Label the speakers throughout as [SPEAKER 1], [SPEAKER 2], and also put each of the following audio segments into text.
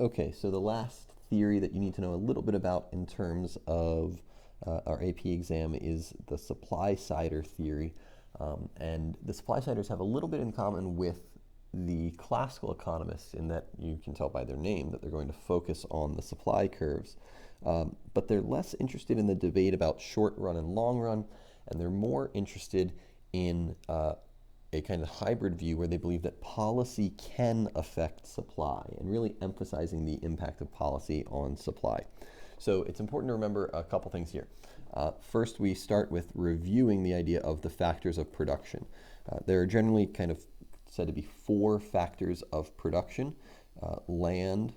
[SPEAKER 1] Okay, so the last theory that you need to know a little bit about in terms of our AP exam is the supply-sider theory. And the supply-siders have a little bit in common with the classical economists in that you can tell by their name that they're going to focus on the supply curves. But they're less interested in the debate about short run and long run, and they're more interested in a kind of hybrid view where they believe that policy can affect supply and really emphasizing the impact of policy on supply. So it's important to remember a couple things here. First, we start with reviewing the idea of the factors of production. There are generally kind of said to be four factors of production: land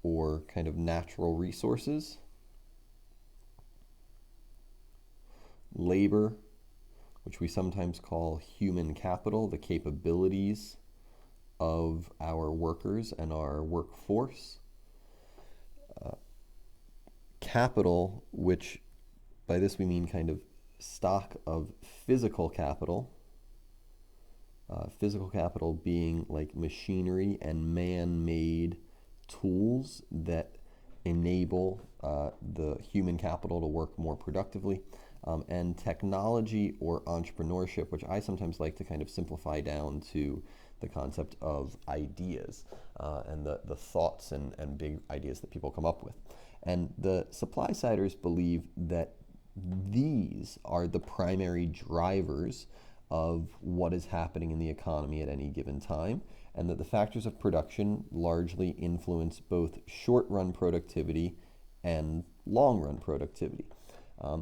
[SPEAKER 1] or kind of natural resources, labor, which we sometimes call human capital, the capabilities of our workers and our workforce, capital, which by this we mean kind of stock of physical capital being like machinery and man-made tools that enable the human capital to work more productively, and technology or entrepreneurship, which I sometimes like to kind of simplify down to the concept of ideas and the thoughts and big ideas that people come up with. And the supply-siders believe that these are the primary drivers of what is happening in the economy at any given time, and that the factors of production largely influence both short-run productivity and long-run productivity.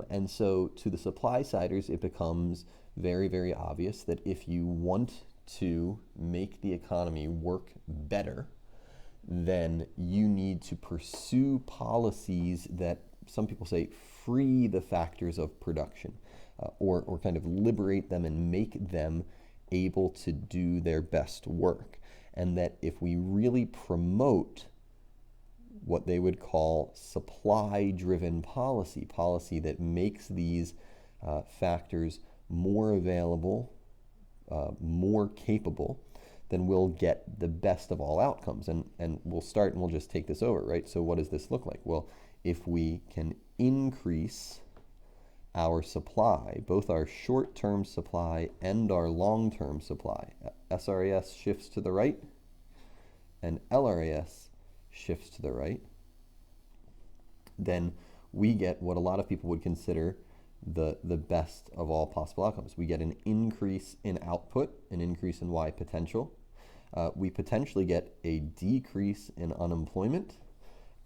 [SPEAKER 1] And so to the supply-siders, it becomes very, very obvious that if you want to make the economy work better, then you need to pursue policies that some people say free the factors of production, or kind of liberate them and make them able to do their best work. And that if we really promote what they would call supply-driven policy that makes these factors more available, more capable, then we'll get the best of all outcomes. And we'll start and we'll just take this over, right? So what does this look like? Well, if we can increase our supply, both our short-term supply and our long-term supply, SRAS shifts to the right and LRAS shifts to the right, then we get what a lot of people would consider the best of all possible outcomes. We get an increase in output, an increase in Y potential. We potentially get a decrease in unemployment,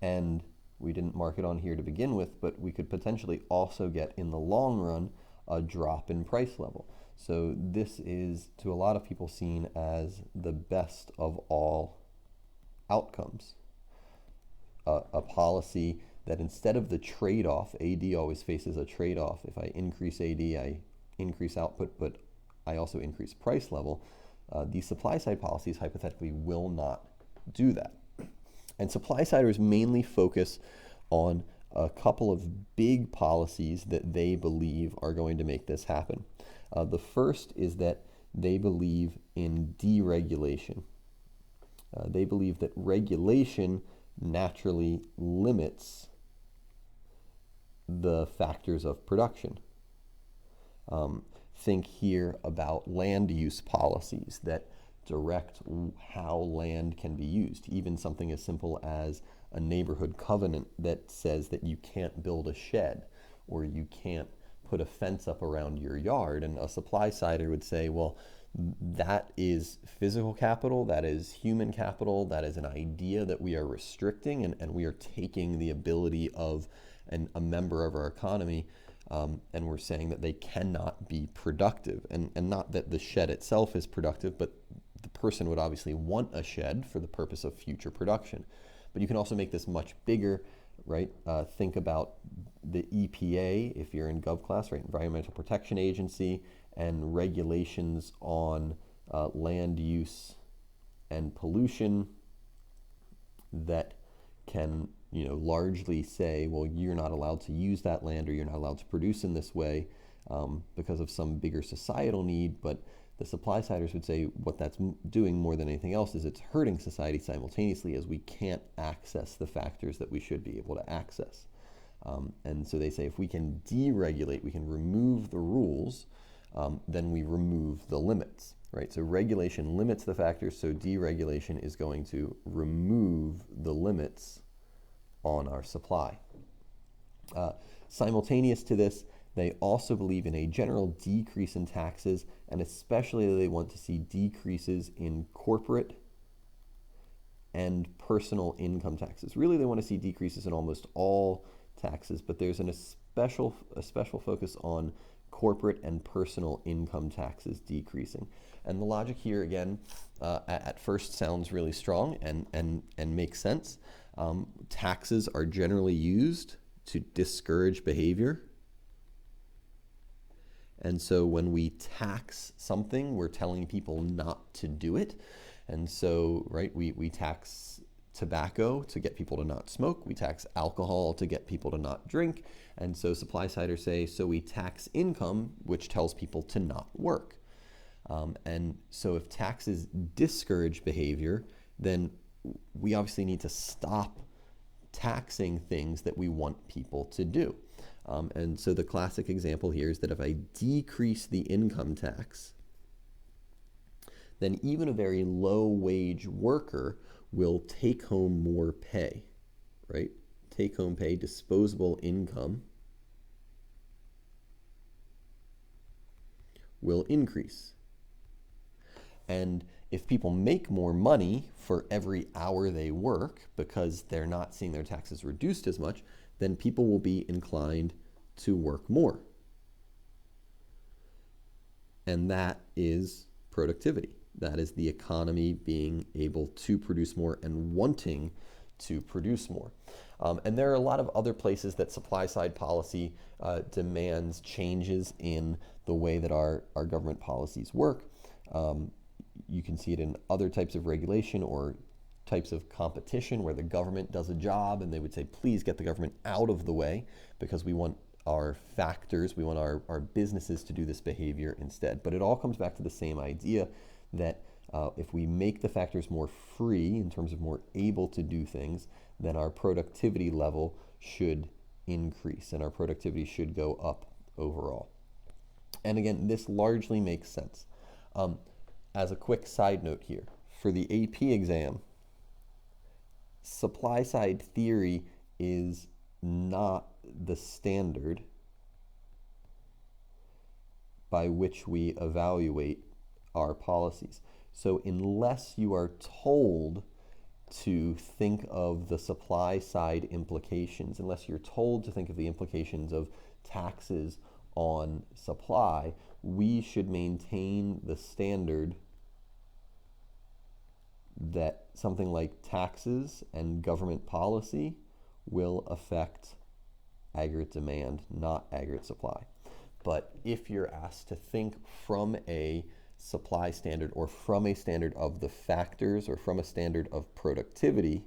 [SPEAKER 1] and we didn't mark it on here to begin with, but we could potentially also get, in the long run, a drop in price level. So this is, to a lot of people, seen as the best of all outcomes. A policy that, instead of the trade-off, AD always faces a trade-off. If I increase AD, I increase output, but I also increase price level. These supply-side policies hypothetically will not do that. And supply-siders mainly focus on a couple of big policies that they believe are going to make this happen. The first is that they believe in deregulation. They believe that regulation naturally limits the factors of production. Think here about land use policies that direct how land can be used. Even something as simple as a neighborhood covenant that says that you can't build a shed or you can't put a fence up around your yard. And a supply sider would say, well, that is physical capital, that is human capital, that is an idea that we are restricting, and we are taking the ability of a member of our economy, and we're saying that they cannot be productive. And not that the shed itself is productive, but the person would obviously want a shed for the purpose of future production. But you can also make this much bigger, right? Think about the EPA, if you're in Gov class, right? Environmental Protection Agency, and regulations on land use and pollution that can, largely say, well, you're not allowed to use that land, or you're not allowed to produce in this way because of some bigger societal need, but The supply siders would say what that's doing more than anything else is it's hurting society simultaneously, as we can't access the factors that we should be able to access. And so they say if we can deregulate, we can remove the rules, then we remove the limits, right? So regulation limits the factors, so deregulation is going to remove the limits on our supply. Simultaneous to this, they also believe in a general decrease in taxes, and especially they want to see decreases in corporate and personal income taxes. Really, they want to see decreases in almost all taxes, but there's a special focus on corporate and personal income taxes decreasing. And the logic here, again, at first sounds really strong and makes sense. Taxes are generally used to discourage behavior. And so when we tax something, we're telling people not to do it. And so, right, we tax tobacco to get people to not smoke. We tax alcohol to get people to not drink. And so supply siders say, so we tax income, which tells people to not work. And so if taxes discourage behavior, then we obviously need to stop taxing things that we want people to do. And so the classic example here is that if I decrease the income tax, then even a very low wage worker will take home more pay, right? Take home pay, disposable income will increase. And if people make more money for every hour they work because they're not seeing their taxes reduced as much, then people will be inclined to work more. And that is productivity. That is the economy being able to produce more and wanting to produce more. And there are a lot of other places that supply side policy demands changes in the way that our government policies work. You can see it in other types of regulation or types of competition where the government does a job and they would say, please get the government out of the way because we want our factors, we want our businesses to do this behavior instead. But it all comes back to the same idea that if we make the factors more free in terms of more able to do things, then our productivity level should increase and our productivity should go up overall. And again, this largely makes sense. As a quick side note here, for the AP exam, supply side theory is not the standard by which we evaluate our policies. So unless you are told to think of the supply side implications, unless you're told to think of the implications of taxes on supply, we should maintain the standard that something like taxes and government policy will affect aggregate demand, not aggregate supply. But if you're asked to think from a supply standard or from a standard of the factors or from a standard of productivity,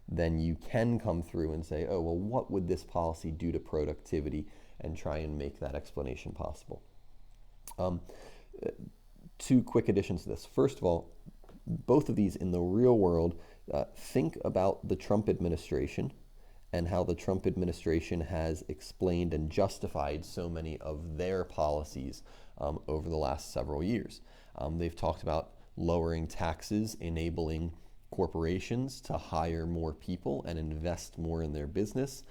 [SPEAKER 1] then you can come through and say, oh, well, what would this policy do to productivity, and try and make that explanation possible. Two quick additions to this. First of all, both of these in the real world, think about the Trump administration and how the Trump administration has explained and justified so many of their policies over the last several years. They've talked about lowering taxes, enabling corporations to hire more people and invest more in their business,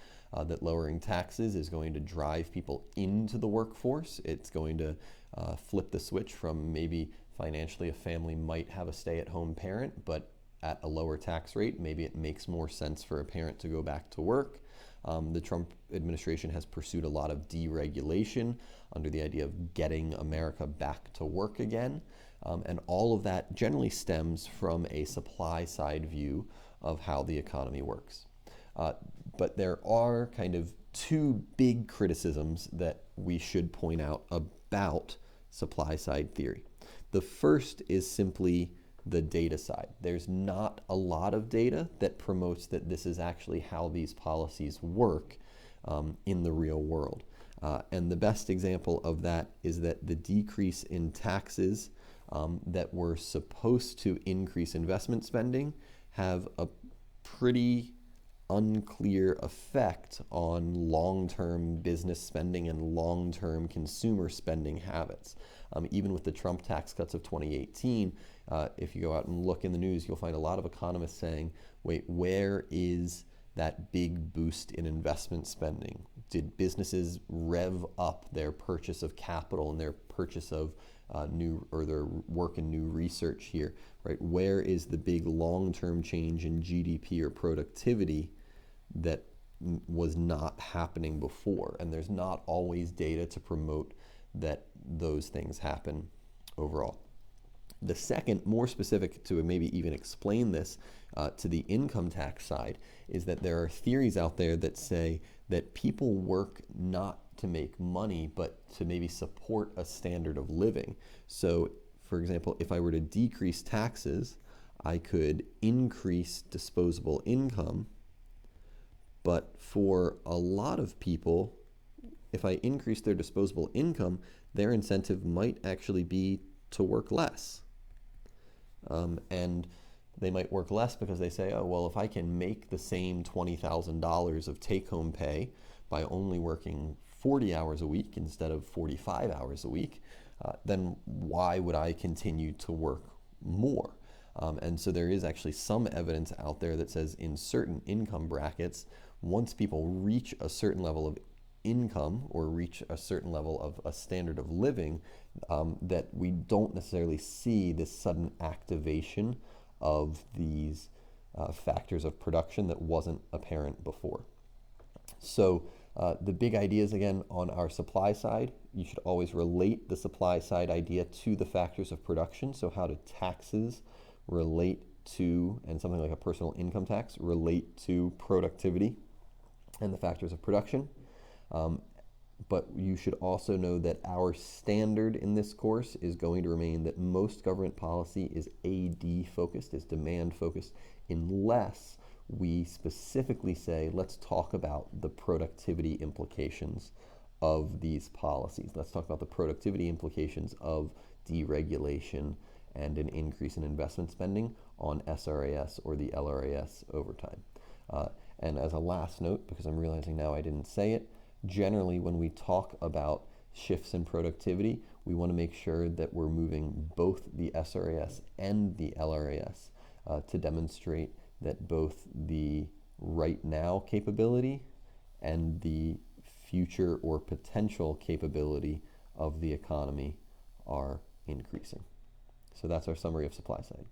[SPEAKER 1] that lowering taxes is going to drive people into the workforce. It's going to flip the switch from maybe financially a family might have a stay-at-home parent, but at a lower tax rate, maybe it makes more sense for a parent to go back to work. The Trump administration has pursued a lot of deregulation under the idea of getting America back to work again. And all of that generally stems from a supply side view of how the economy works. But there are kind of two big criticisms that we should point out about supply side theory. The first is simply the data side. There's not a lot of data that promotes that this is actually how these policies work in the real world. And the best example of that is that the decrease in taxes that were supposed to increase investment spending have a pretty unclear effect on long-term business spending and long-term consumer spending habits. Even with the Trump tax cuts of 2018, if you go out and look in the news, you'll find a lot of economists saying, wait, where is that big boost in investment spending? Did businesses rev up their purchase of capital and their purchase of their work in new research here, right? Where is the big long-term change in GDP or productivity that was not happening before? And there's not always data to promote that those things happen overall. The second, more specific to maybe even explain this to the income tax side, is that there are theories out there that say that people work not to make money, but to maybe support a standard of living. So, for example, if I were to decrease taxes, I could increase disposable income. But for a lot of people, if I increase their disposable income, their incentive might actually be to work less. And they might work less because they say, oh, well, if I can make the same $20,000 of take-home pay by only working 40 hours a week instead of 45 hours a week, then why would I continue to work more? And so there is actually some evidence out there that says in certain income brackets, once people reach a certain level of income or reach a certain level of a standard of living, that we don't necessarily see this sudden activation of these factors of production that wasn't apparent before. So the big ideas again on our supply side, you should always relate the supply side idea to the factors of production. So how do taxes relate to, and something like a personal income tax, relate to productivity and the factors of production? But you should also know that our standard in this course is going to remain that most government policy is AD focused, is demand focused, unless we specifically say, let's talk about the productivity implications of these policies. Let's talk about the productivity implications of deregulation and an increase in investment spending on SRAS or the LRAS over time. And as a last note, because I'm realizing now I didn't say it, generally when we talk about shifts in productivity, we want to make sure that we're moving both the SRAS and the LRAS to demonstrate that both the right now capability and the future or potential capability of the economy are increasing. So that's our summary of supply side.